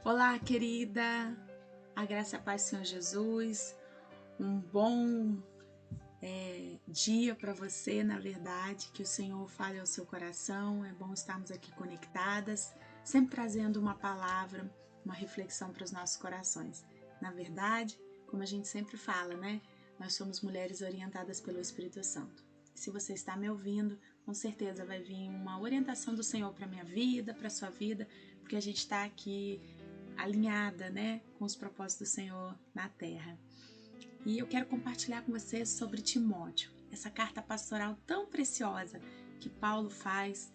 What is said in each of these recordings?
Olá, querida, a graça e a paz do Senhor Jesus, um bom dia para você, na verdade, que o Senhor fale ao seu coração. É bom estarmos aqui conectadas, sempre trazendo uma palavra, uma reflexão para os nossos corações. Na verdade, como a gente sempre fala, né? Nós somos mulheres orientadas pelo Espírito Santo. Se você está me ouvindo, com certeza vai vir uma orientação do Senhor para minha vida, para sua vida, porque a gente está aqui alinhada, né, com os propósitos do Senhor na terra. E eu quero compartilhar com vocês sobre Timóteo, essa carta pastoral tão preciosa que Paulo faz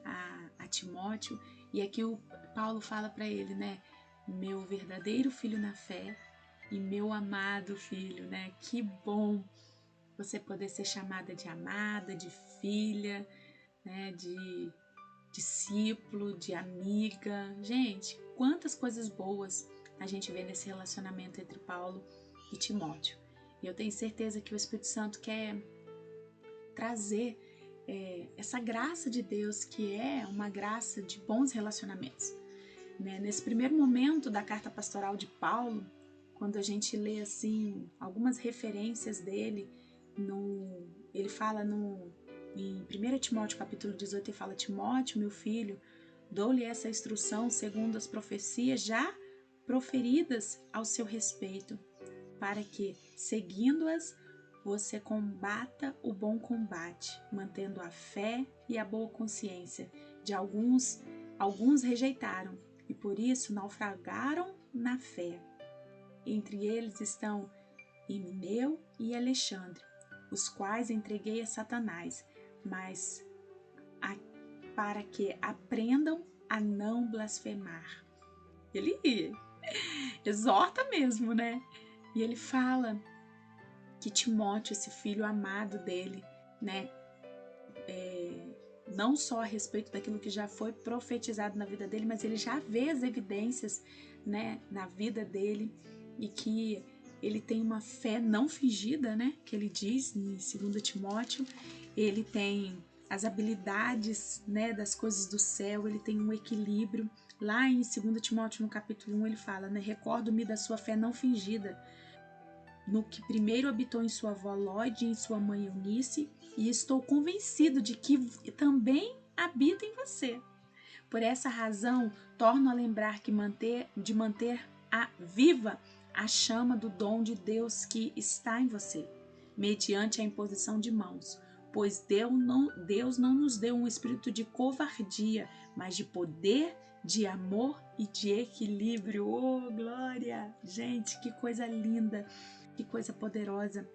a Timóteo. E aqui o Paulo fala para ele, né, meu verdadeiro filho na fé e meu amado filho, né? Que bom você poder ser chamada de amada, de filha, né, de discípulo, de amiga. Gente, quantas coisas boas a gente vê nesse relacionamento entre Paulo e Timóteo. E eu tenho certeza que o Espírito Santo quer trazer essa graça de Deus, que é uma graça de bons relacionamentos. Né? Nesse primeiro momento da carta pastoral de Paulo, quando a gente lê assim algumas referências dele, ele fala em 1 Timóteo capítulo 18, ele fala: Timóteo, meu filho, dou-lhe essa instrução segundo as profecias já proferidas ao seu respeito, para que, seguindo-as, você combata o bom combate, mantendo a fé e a boa consciência. De alguns rejeitaram e por isso naufragaram na fé. Entre eles estão Himeneu e Alexandre, os quais entreguei a Satanás, mas para que aprendam a não blasfemar. Ele exorta mesmo, né? E ele fala que Timóteo, esse filho amado dele, né, não só a respeito daquilo que já foi profetizado na vida dele, mas ele já vê as evidências, né, na vida dele, e que ele tem uma fé não fingida, né, que ele diz em 2 Timóteo, ele tem as habilidades, né, das coisas do céu, ele tem um equilíbrio. Lá em 2 Timóteo, no capítulo 1, ele fala, né, recordo-me da sua fé não fingida, no que primeiro habitou em sua avó Lóide e em sua mãe Eunice, e estou convencido de que também habita em você. Por essa razão, torno a lembrar de manter viva a chama do dom de Deus que está em você, mediante a imposição de mãos, pois Deus não nos deu um espírito de covardia, mas de poder, de amor e de equilíbrio. Oh, glória! Gente, que coisa linda, que coisa poderosa.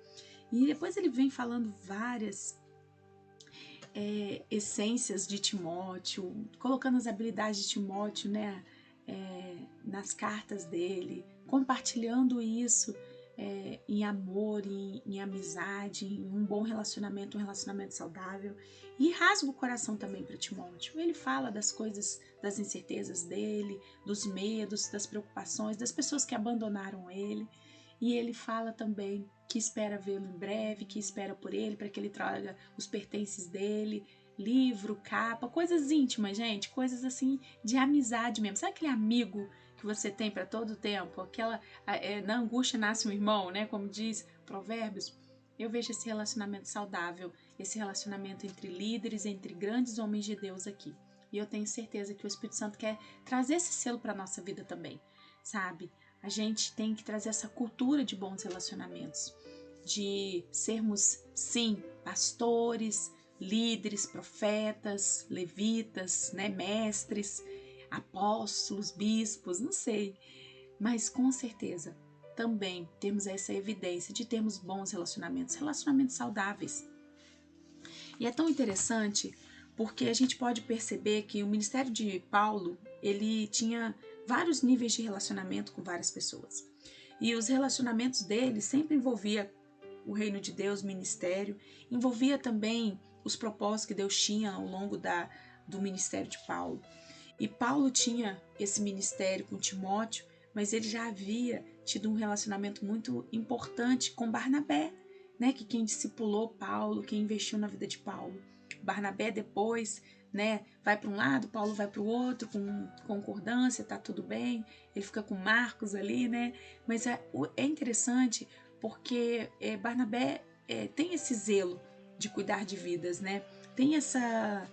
E depois ele vem falando várias essências de Timóteo, colocando as habilidades de Timóteo, né, nas cartas dele, compartilhando isso em amor, em amizade, em um bom relacionamento, um relacionamento saudável, e rasga o coração também para Timóteo. Ele fala das coisas, das incertezas dele, dos medos, das preocupações, das pessoas que abandonaram ele, e ele fala também que espera vê-lo em breve, que espera por ele para que ele traga os pertences dele, livro, capa, coisas íntimas, gente, coisas assim de amizade mesmo. Sabe aquele amigo que você tem para todo o tempo? Aquela na angústia nasce um irmão, né? Como diz Provérbios. Eu vejo esse relacionamento saudável, esse relacionamento entre líderes, entre grandes homens de Deus aqui. E eu tenho certeza que o Espírito Santo quer trazer esse selo para a nossa vida também, sabe? A gente tem que trazer essa cultura de bons relacionamentos, de sermos, sim, pastores, líderes, profetas, levitas, né, mestres, apóstolos, bispos, não sei, mas com certeza também temos essa evidência de termos bons relacionamentos, relacionamentos saudáveis. E é tão interessante porque a gente pode perceber que o ministério de Paulo, ele tinha vários níveis de relacionamento com várias pessoas. E os relacionamentos dele sempre envolvia o reino de Deus, o ministério, envolvia também os propósitos que Deus tinha ao longo do ministério de Paulo. E Paulo tinha esse ministério com Timóteo, mas ele já havia tido um relacionamento muito importante com Barnabé, né, que quem discipulou Paulo, quem investiu na vida de Paulo. Barnabé depois, né? Vai para um lado, Paulo vai para o outro, com concordância, tá tudo bem. Ele fica com Marcos ali, né? Mas é interessante porque Barnabé tem esse zelo de cuidar de vidas, né? Tem essa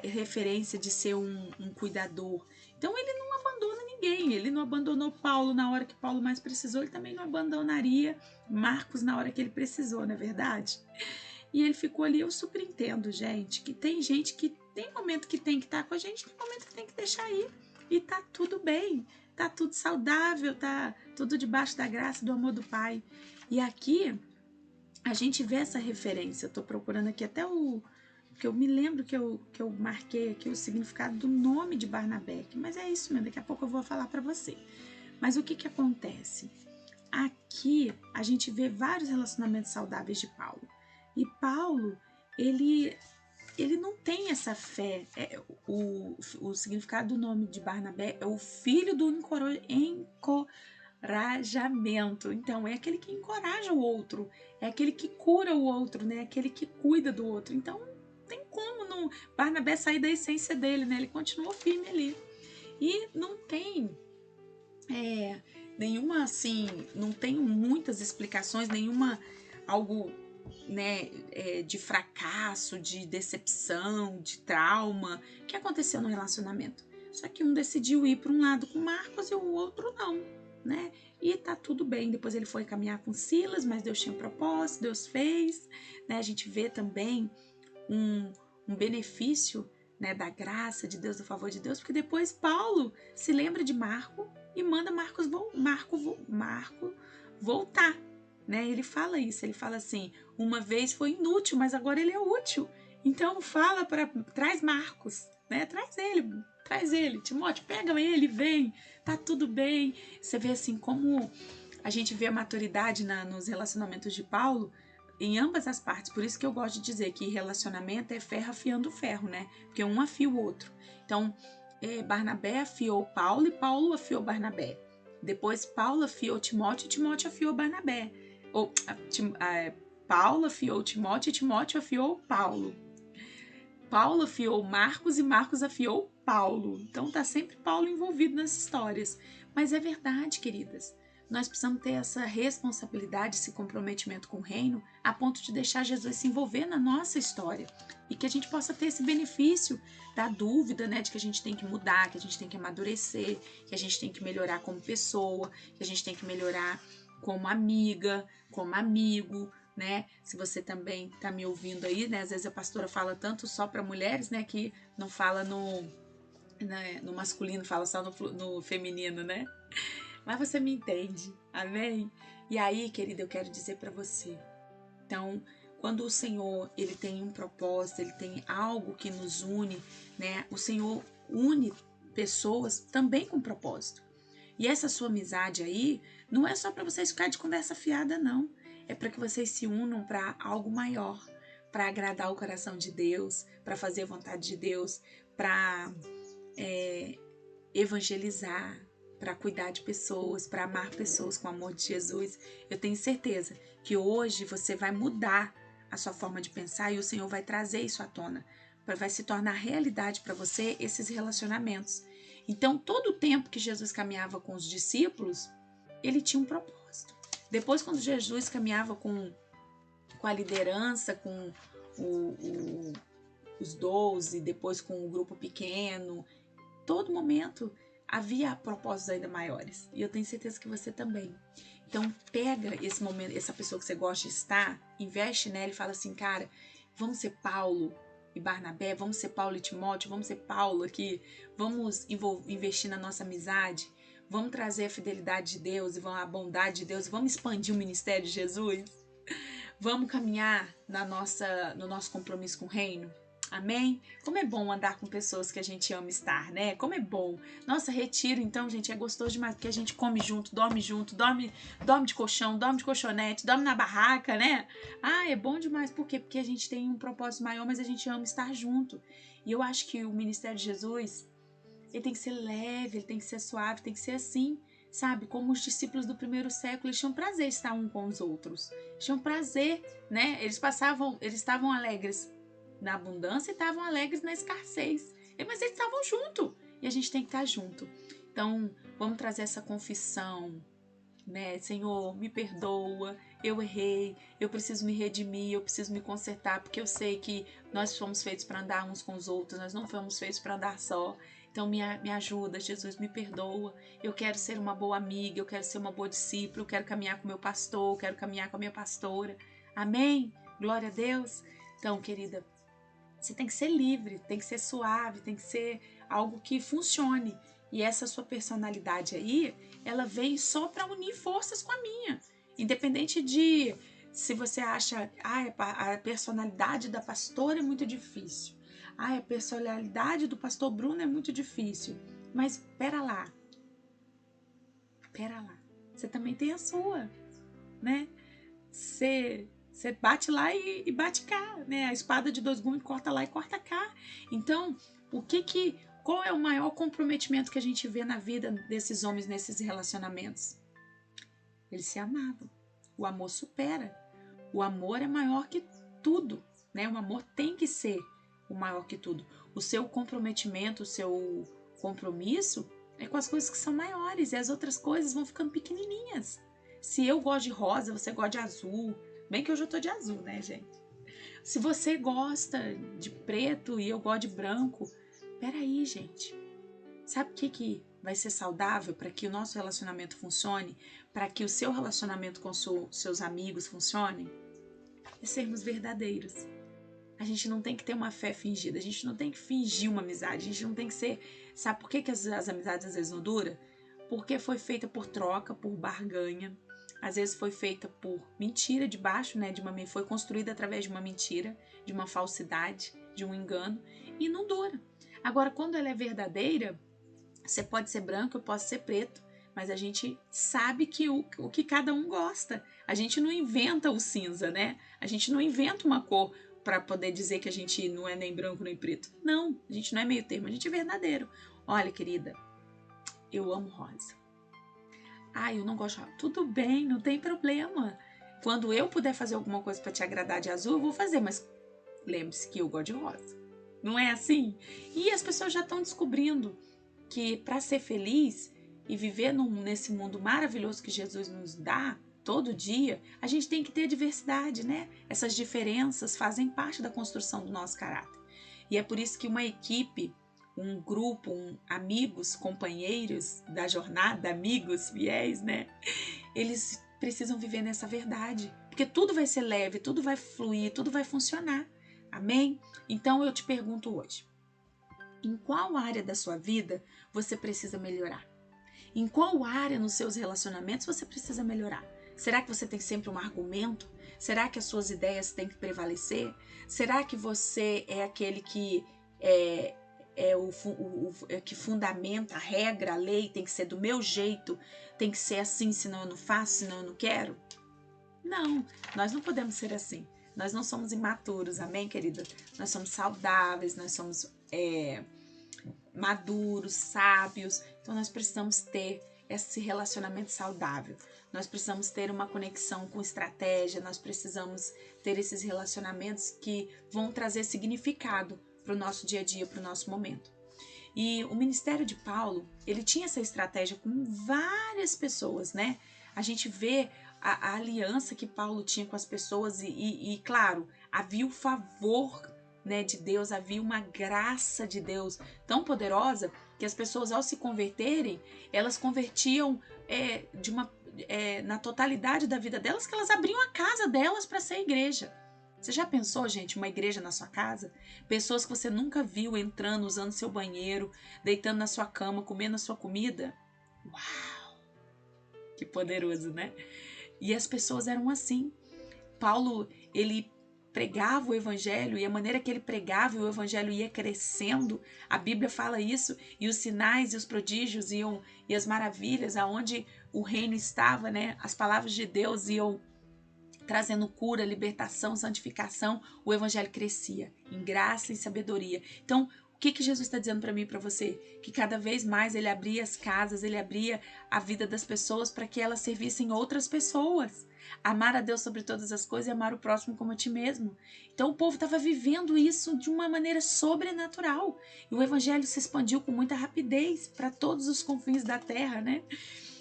referência de ser um cuidador. Então ele não abandona ninguém, ele não abandonou Paulo na hora que Paulo mais precisou, ele também não abandonaria Marcos na hora que ele precisou, não é verdade? E ele ficou ali. Eu super entendo, gente, que tem gente que tem momento que tem que estar com a gente, tem momento que tem que deixar ir. E tá tudo bem, tá tudo saudável, tá tudo debaixo da graça, do amor do Pai. E aqui a gente vê essa referência. Eu tô procurando aqui até que eu me lembro que eu marquei aqui o significado do nome de Barnabé. Mas é isso mesmo, daqui a pouco eu vou falar para você. Mas o que acontece? Aqui a gente vê vários relacionamentos saudáveis de Paulo. E Paulo, ele não tem essa fé. O significado do nome de Barnabé é o filho do encorajamento. Então, é aquele que encoraja o outro, é aquele que cura o outro, né? Aquele que cuida do outro. Então, não tem como não Barnabé sair da essência dele, né? Ele continuou firme ali. E não tem nenhuma, assim, não tem muitas explicações, nenhuma algo, né, de fracasso, de decepção, de trauma que aconteceu no relacionamento. Só que um decidiu ir para um lado com Marcos e o outro não, né? E tá tudo bem. Depois ele foi caminhar com Silas, mas Deus tinha um propósito, Deus fez, né? A gente vê também um benefício, né, da graça de Deus, do favor de Deus, porque depois Paulo se lembra de Marco e manda Marco voltar, né? Ele fala isso, ele fala assim: uma vez foi inútil, mas agora ele é útil. Então traz Marcos, né? Traz ele, Timóteo, pega ele, vem, tá tudo bem. Você vê assim como a gente vê a maturidade nos relacionamentos de Paulo em ambas as partes. Por isso que eu gosto de dizer que relacionamento é ferro afiando ferro, né? Porque um afia o outro. Então, Barnabé afiou Paulo e Paulo afiou Barnabé. Depois Paulo afiou Timóteo e Timóteo afiou Barnabé. Paulo afiou Timóteo e Timóteo afiou Paulo. Paulo afiou Marcos e Marcos afiou Paulo. Então tá sempre Paulo envolvido nas histórias. Mas é verdade, queridas. Nós precisamos ter essa responsabilidade, esse comprometimento com o reino, a ponto de deixar Jesus se envolver na nossa história. E que a gente possa ter esse benefício da dúvida, né? De que a gente tem que mudar, que a gente tem que amadurecer, que a gente tem que melhorar como pessoa, que a gente tem que melhorar como amiga, como amigo, né? Se você também tá me ouvindo aí, né? Às vezes a pastora fala tanto só para mulheres, né? Que não fala no masculino, fala só no feminino, né? Mas você me entende, amém? E aí, querida, eu quero dizer para você. Então, quando o Senhor, ele tem um propósito, ele tem algo que nos une, né? O Senhor une pessoas também com propósito. E essa sua amizade aí, não é só para vocês ficarem de conversa fiada, não. É para que vocês se unam para algo maior, para agradar o coração de Deus, para fazer a vontade de Deus, para evangelizar, para cuidar de pessoas, para amar pessoas com o amor de Jesus. Eu tenho certeza que hoje você vai mudar a sua forma de pensar e o Senhor vai trazer isso à tona. Vai se tornar realidade para você esses relacionamentos. Então, todo o tempo que Jesus caminhava com os discípulos, ele tinha um propósito. Depois, quando Jesus caminhava com a liderança, com os 12, depois com o grupo pequeno, todo momento havia propósitos ainda maiores. E eu tenho certeza que você também. Então, pega esse momento, essa pessoa que você gosta de estar, investe nela e fala assim, cara, vamos ser Paulo e Barnabé, vamos ser Paulo e Timóteo, vamos ser Paulo aqui, vamos investir na nossa amizade, vamos trazer a fidelidade de Deus e a bondade de Deus, vamos expandir o ministério de Jesus, vamos caminhar no nosso compromisso com o reino. Amém? Como é bom andar com pessoas que a gente ama estar, né? Como é bom. Nossa, retiro, então, gente, é gostoso demais, porque a gente come junto, dorme de colchão, dorme de colchonete, dorme na barraca, né? Ah, é bom demais. Por quê? Porque a gente tem um propósito maior, mas a gente ama estar junto. E eu acho que o ministério de Jesus, ele tem que ser leve, ele tem que ser suave, tem que ser assim, sabe? Como os discípulos do primeiro século, eles tinham prazer em estar um com os outros. Eles tinham prazer, né? Eles estavam alegres na abundância e estavam alegres na escassez. Mas eles estavam juntos e a gente tem que estar junto. Então, vamos trazer essa confissão, né? Senhor, me perdoa, eu errei, eu preciso me redimir, eu preciso me consertar, porque eu sei que nós fomos feitos para andar uns com os outros, nós não fomos feitos para andar só. Então me ajuda, Jesus, me perdoa. Eu quero ser uma boa amiga, eu quero ser uma boa discípula, eu quero caminhar com meu pastor, eu quero caminhar com a minha pastora. Amém? Glória a Deus. Então, querida, você tem que ser livre, tem que ser suave, tem que ser algo que funcione. E essa sua personalidade aí, ela veio só para unir forças com a minha. Independente de se você acha, a personalidade da pastora é muito difícil. A personalidade do pastor Bruno é muito difícil. Mas pera lá. Você também tem a sua, né? Você bate lá e bate cá, né? A espada de dois gumes corta lá e corta cá. Então, qual é o maior comprometimento que a gente vê na vida desses homens nesses relacionamentos? Eles se amavam. O amor supera. O amor é maior que tudo, né? O amor tem que ser o maior que tudo. O seu comprometimento, o seu compromisso é com as coisas que são maiores e as outras coisas vão ficando pequenininhas. Se eu gosto de rosa, você gosta de azul. Bem que hoje eu tô de azul, né, gente? Se você gosta de preto e eu gosto de branco, peraí, gente. Sabe o que vai ser saudável para que o nosso relacionamento funcione? Para que o seu relacionamento com seus amigos funcione? É sermos verdadeiros. A gente não tem que ter uma fé fingida, a gente não tem que fingir uma amizade, a gente não tem que ser... Sabe por que as amizades às vezes não duram? Porque foi feita por troca, por barganha, às vezes foi feita por mentira debaixo, né, foi construída através de uma mentira, de uma falsidade, de um engano, e não dura. Agora, quando ela é verdadeira, você pode ser branco, eu posso ser preto, mas a gente sabe que o que cada um gosta. A gente não inventa o cinza, né? A gente não inventa uma cor para poder dizer que a gente não é nem branco nem preto. Não, a gente não é meio termo, a gente é verdadeiro. Olha, querida, eu amo rosa. Eu não gosto de rosa. Tudo bem, não tem problema. Quando eu puder fazer alguma coisa para te agradar de azul, eu vou fazer, mas lembre-se que eu gosto de rosa. Não é assim? E as pessoas já estão descobrindo que para ser feliz e viver nesse mundo maravilhoso que Jesus nos dá todo dia, a gente tem que ter diversidade, né? Essas diferenças fazem parte da construção do nosso caráter. E é por isso que uma equipe, um grupo, amigos, companheiros da jornada, amigos fiéis, né? Eles precisam viver nessa verdade, porque tudo vai ser leve, tudo vai fluir, tudo vai funcionar. Amém? Então eu te pergunto hoje, em qual área da sua vida você precisa melhorar? Em qual área nos seus relacionamentos você precisa melhorar? Será que você tem sempre um argumento? Será que as suas ideias têm que prevalecer? Será que você é aquele que que fundamenta a regra, a lei, tem que ser do meu jeito, tem que ser assim, senão eu não faço, senão eu não quero? Não, nós não podemos ser assim. Nós não somos imaturos, amém, querida? Nós somos saudáveis, nós somos maduros, sábios. Então nós precisamos ter esse relacionamento saudável. Nós precisamos ter uma conexão com estratégia, nós precisamos ter esses relacionamentos que vão trazer significado para o nosso dia a dia, para o nosso momento. E o ministério de Paulo, ele tinha essa estratégia com várias pessoas, né? A gente vê a aliança que Paulo tinha com as pessoas e claro, havia o favor, né, de Deus, havia uma graça de Deus tão poderosa que as pessoas, ao se converterem, elas convertiam na totalidade da vida delas, que elas abriam a casa delas para ser igreja. Você já pensou, gente, uma igreja na sua casa? Pessoas que você nunca viu entrando, usando seu banheiro, deitando na sua cama, comendo a sua comida? Uau! Que poderoso, né? E as pessoas eram assim. Paulo, ele pregava o evangelho e a maneira que ele pregava o evangelho ia crescendo. A Bíblia fala isso, e os sinais e os prodígios iam, e as maravilhas aonde o reino estava, né? As palavras de Deus iam trazendo cura, libertação, santificação. O evangelho crescia em graça e sabedoria. Então, que Jesus está dizendo para mim e para você? Que cada vez mais ele abria as casas, ele abria a vida das pessoas para que elas servissem outras pessoas. Amar a Deus sobre todas as coisas e amar o próximo como a ti mesmo. Então o povo estava vivendo isso de uma maneira sobrenatural. E o evangelho se expandiu com muita rapidez para todos os confins da terra, né?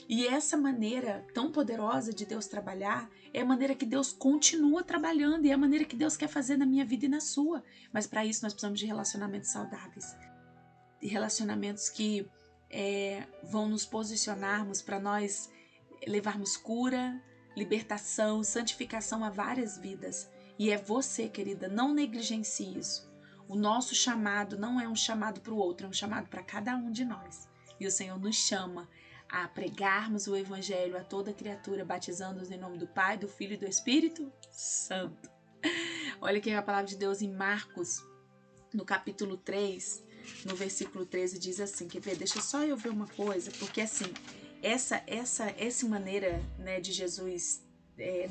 E essa maneira tão poderosa de Deus trabalhar é a maneira que Deus continua trabalhando e é a maneira que Deus quer fazer na minha vida e na sua. Mas para isso nós precisamos de relacionamentos saudáveis. De relacionamentos que vão nos posicionarmos para nós levarmos cura, libertação, santificação a várias vidas. E é você, querida, não negligencie isso. O nosso chamado não é um chamado para o outro, é um chamado para cada um de nós. E o Senhor nos chama a pregarmos o evangelho a toda criatura, batizando-os em nome do Pai, do Filho e do Espírito Santo. Olha aqui a palavra de Deus em Marcos, no capítulo 3, no versículo 13, diz assim, quer ver? Deixa só eu ver uma coisa, porque assim, essa maneira, né, de Jesus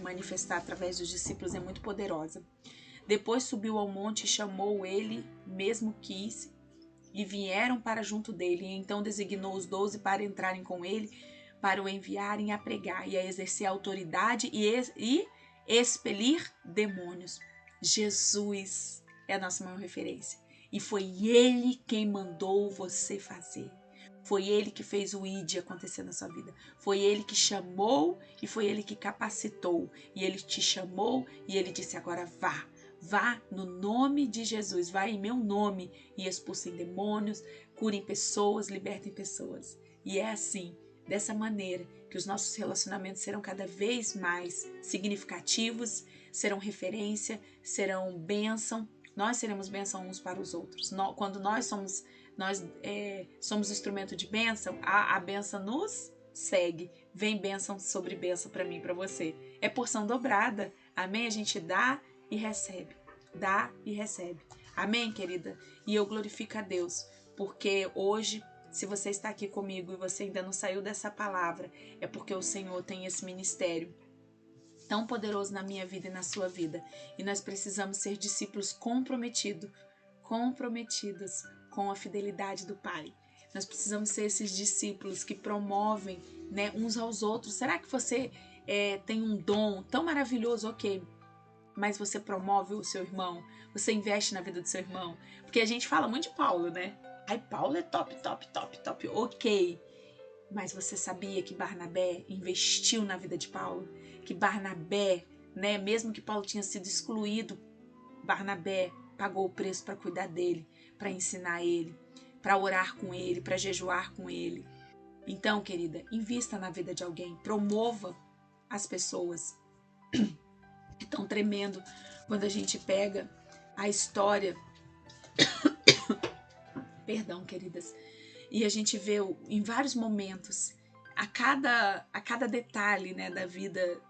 manifestar através dos discípulos é muito poderosa. Depois subiu ao monte e chamou ele, mesmo quis, e vieram para junto dele, e então designou os 12 para entrarem com ele, para o enviarem a pregar e a exercer a autoridade e expelir demônios. Jesus é a nossa maior referência. E foi ele quem mandou você fazer. Foi ele que fez o ID acontecer na sua vida. Foi ele que chamou e foi ele que capacitou. E ele te chamou e ele disse, agora vá. Vá no nome de Jesus, vá em meu nome e expulsem demônios, curem pessoas, libertem pessoas. E é assim, dessa maneira, que os nossos relacionamentos serão cada vez mais significativos, serão referência, serão bênção. Nós seremos bênção uns para os outros. Quando nós somos instrumento de bênção, a bênção nos segue. Vem bênção sobre bênção para mim e para você. É porção dobrada. Amém? A gente dá e recebe. Dá e recebe. Amém, querida? E eu glorifico a Deus, porque hoje, se você está aqui comigo e você ainda não saiu dessa palavra, é porque o Senhor tem esse ministério tão poderoso na minha vida e na sua vida. E nós precisamos ser discípulos comprometidos com a fidelidade do Pai. Nós precisamos ser esses discípulos que promovem, né, uns aos outros. Será que você tem um dom tão maravilhoso? Ok, mas você promove o seu irmão, você investe na vida do seu irmão. Porque a gente fala muito de Paulo, né? Ai, Paulo é top. Ok, mas você sabia que Barnabé investiu na vida de Paulo? Que Barnabé, né, mesmo que Paulo tinha sido excluído, Barnabé pagou o preço para cuidar dele, para ensinar ele, para orar com ele, para jejuar com ele. Então, querida, invista na vida de alguém, promova as pessoas. É tão tremendo quando a gente pega a história, perdão, queridas, e a gente vê em vários momentos, a cada detalhe, né, da vida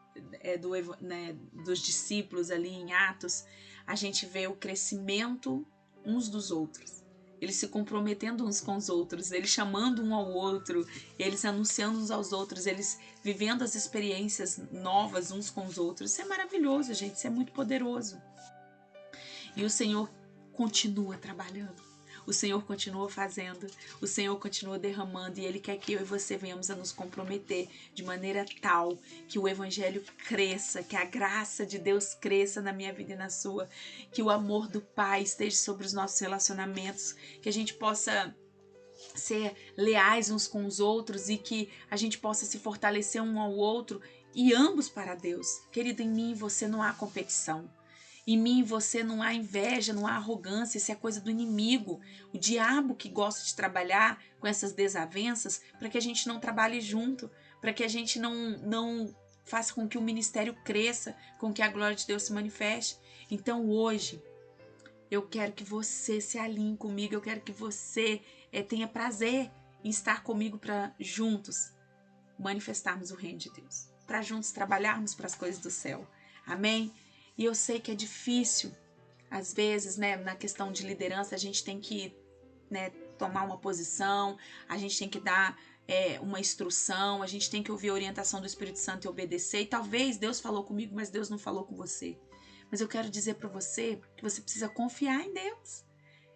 dos discípulos ali em Atos, a gente vê o crescimento uns dos outros. Eles se comprometendo uns com os outros, eles chamando um ao outro, eles anunciando uns aos outros, eles vivendo as experiências novas uns com os outros. Isso é maravilhoso, gente, isso é muito poderoso. E o Senhor continua trabalhando, o Senhor continua fazendo, o Senhor continua derramando, e Ele quer que eu e você venhamos a nos comprometer de maneira tal que o Evangelho cresça, que a graça de Deus cresça na minha vida e na sua, que o amor do Pai esteja sobre os nossos relacionamentos, que a gente possa ser leais uns com os outros e que a gente possa se fortalecer um ao outro e ambos para Deus. Querido, em mim e você não há competição. Em mim e você não há inveja, não há arrogância, isso é coisa do inimigo. O diabo que gosta de trabalhar com essas desavenças para que a gente não trabalhe junto, para que a gente não faça com que o ministério cresça, com que a glória de Deus se manifeste. Então hoje, eu quero que você se alinhe comigo, eu quero que você tenha prazer em estar comigo para juntos manifestarmos o reino de Deus, para juntos trabalharmos para as coisas do céu. Amém? E eu sei que é difícil, às vezes, né, na questão de liderança, a gente tem que, né, tomar uma posição, a gente tem que dar uma instrução, a gente tem que ouvir a orientação do Espírito Santo e obedecer. E talvez Deus falou comigo, mas Deus não falou com você. Mas eu quero dizer para você que você precisa confiar em Deus.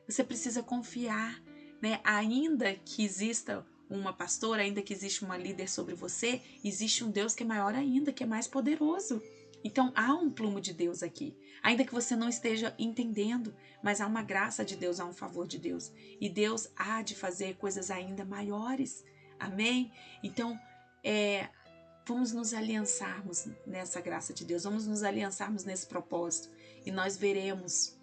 Você precisa confiar, né? Ainda que exista uma pastora, ainda que exista uma líder sobre você, existe um Deus que é maior ainda, que é mais poderoso. Então há um plumo de Deus aqui. Ainda que você não esteja entendendo, mas há uma graça de Deus, há um favor de Deus. E Deus há de fazer coisas ainda maiores. Amém? Então, vamos nos aliançarmos nessa graça de Deus, vamos nos aliançarmos nesse propósito e nós veremos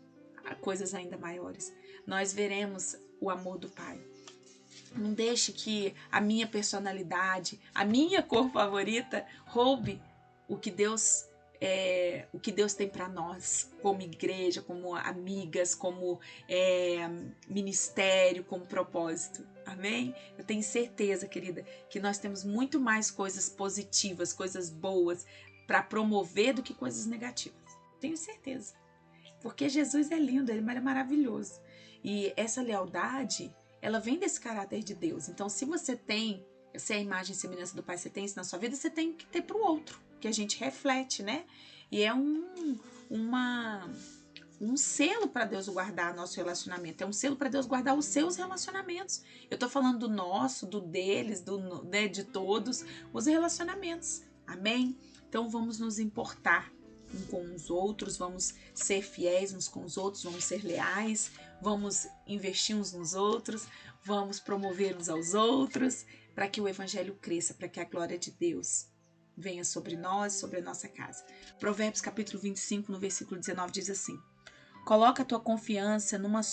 coisas ainda maiores. Nós veremos o amor do Pai. Não deixe que a minha personalidade, a minha cor favorita roube o que Deus tem para nós, como igreja, como amigas, como ministério, como propósito. Amém? Eu tenho certeza, querida, que nós temos muito mais coisas positivas, coisas boas para promover do que coisas negativas. Tenho certeza. Porque Jesus é lindo, ele é maravilhoso. E essa lealdade, ela vem desse caráter de Deus. Então, se você tem, se é a imagem e semelhança do Pai você tem isso na sua vida, você tem que ter para o outro, que a gente reflete, né? E é um selo para Deus guardar nosso relacionamento, é um selo para Deus guardar os seus relacionamentos. Eu tô falando do nosso, do deles, né, de todos os relacionamentos. Amém? Então, vamos nos importar uns com os outros, vamos ser fiéis uns com os outros, vamos ser leais, vamos investir uns nos outros, vamos promover uns aos outros, para que o evangelho cresça, para que a glória de Deus venha sobre nós, sobre a nossa casa. Provérbios capítulo 25, no versículo 19, diz assim: coloca a tua confiança em uma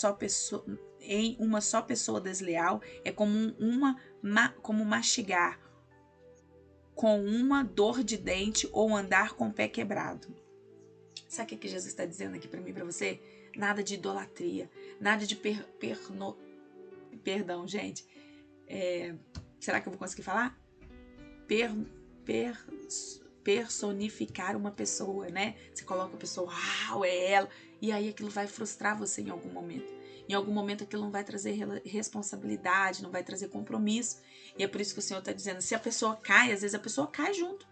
só pessoa desleal, é como mastigar com uma dor de dente ou andar com o pé quebrado. Sabe o que Jesus está dizendo aqui para mim e para você? Nada de idolatria, nada de perdão, gente. Será que eu vou conseguir falar? Personificar uma pessoa, né? Você coloca a pessoa, é ela, e aí aquilo vai frustrar você em algum momento. Em algum momento aquilo não vai trazer responsabilidade, não vai trazer compromisso. E é por isso que o Senhor está dizendo, se a pessoa cai, às vezes a pessoa cai junto.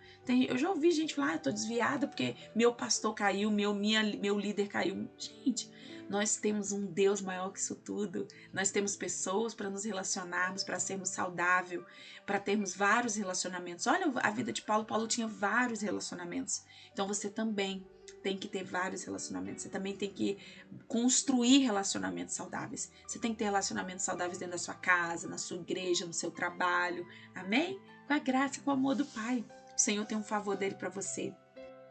Eu já ouvi gente falar, eu tô desviada porque meu pastor caiu, meu líder caiu. Gente, nós temos um Deus maior que isso tudo. Nós temos pessoas para nos relacionarmos, para sermos saudáveis, para termos vários relacionamentos. Olha a vida de Paulo. Paulo tinha vários relacionamentos. Então você também tem que ter vários relacionamentos. Você também tem que construir relacionamentos saudáveis. Você tem que ter relacionamentos saudáveis dentro da sua casa, na sua igreja, no seu trabalho. Amém? Com a graça, com o amor do Pai. O Senhor tem um favor dele para você.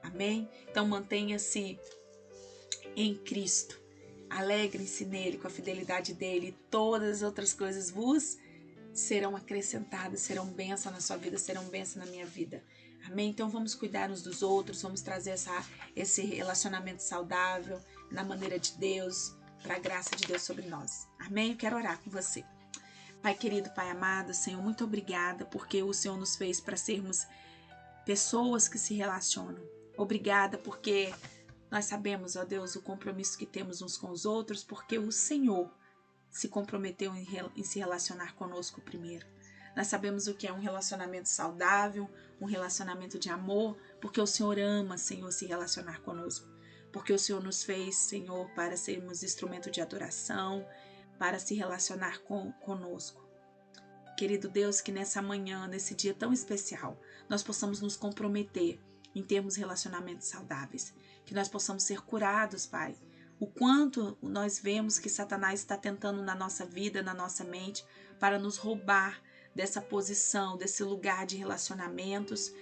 Amém? Então mantenha-se em Cristo. Alegre-se nele, com a fidelidade dele. E todas as outras coisas vos serão acrescentadas, serão bênção na sua vida, serão bênção na minha vida. Amém? Então vamos cuidar uns dos outros, vamos trazer esse relacionamento saudável na maneira de Deus, para a graça de Deus sobre nós. Amém? Eu quero orar com você. Pai querido, Pai amado, Senhor, muito obrigada porque o Senhor nos fez para sermos pessoas que se relacionam. Obrigada porque nós sabemos, ó Deus, o compromisso que temos uns com os outros, porque o Senhor se comprometeu em se relacionar conosco primeiro. Nós sabemos o que é um relacionamento saudável, um relacionamento de amor, porque o Senhor ama, Senhor, se relacionar conosco. Porque o Senhor nos fez, Senhor, para sermos instrumento de adoração, para se relacionar conosco. Querido Deus, que nessa manhã, nesse dia tão especial, nós possamos nos comprometer em termos relacionamentos saudáveis. Que nós possamos ser curados, Pai. O quanto nós vemos que Satanás está tentando na nossa vida, na nossa mente, para nos roubar dessa posição, desse lugar de relacionamentos.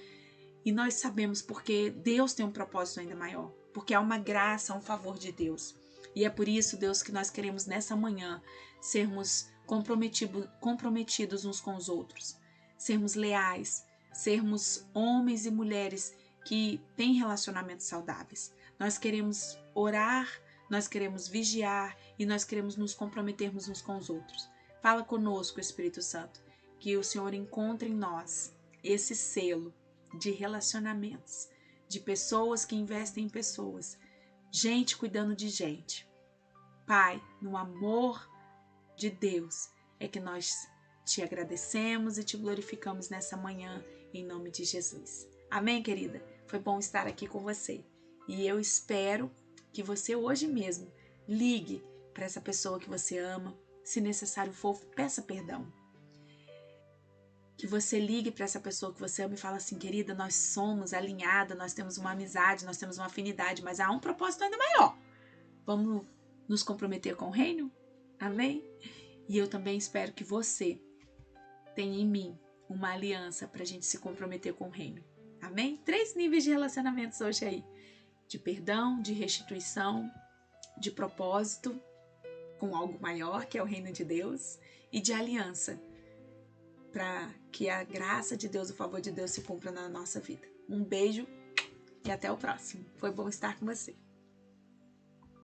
E nós sabemos porque Deus tem um propósito ainda maior. Porque há uma graça, um favor de Deus. E é por isso, Deus, que nós queremos nessa manhã sermos comprometidos uns com os outros. Sermos leais, sermos homens e mulheres que têm relacionamentos saudáveis. Nós queremos orar, nós queremos vigiar e nós queremos nos comprometermos uns com os outros. Fala conosco, Espírito Santo, que o Senhor encontre em nós esse selo de relacionamentos, de pessoas que investem em pessoas, gente cuidando de gente. Pai, no amor de Deus, é que nós te agradecemos e te glorificamos nessa manhã, em nome de Jesus. Amém, querida? Foi bom estar aqui com você. E eu espero que você hoje mesmo ligue para essa pessoa que você ama. Se necessário for, peça perdão. Que você ligue para essa pessoa que você ama e fala assim: querida, nós somos alinhadas, nós temos uma amizade, nós temos uma afinidade, mas há um propósito ainda maior. Vamos nos comprometer com o reino? Amém? E eu também espero que você tenha em mim uma aliança para a gente se comprometer com o reino. Amém? 3 níveis de relacionamentos hoje aí. De perdão, de restituição, de propósito com algo maior, que é o reino de Deus, e de aliança, para que a graça de Deus, o favor de Deus se cumpra na nossa vida. Um beijo e até o próximo. Foi bom estar com você.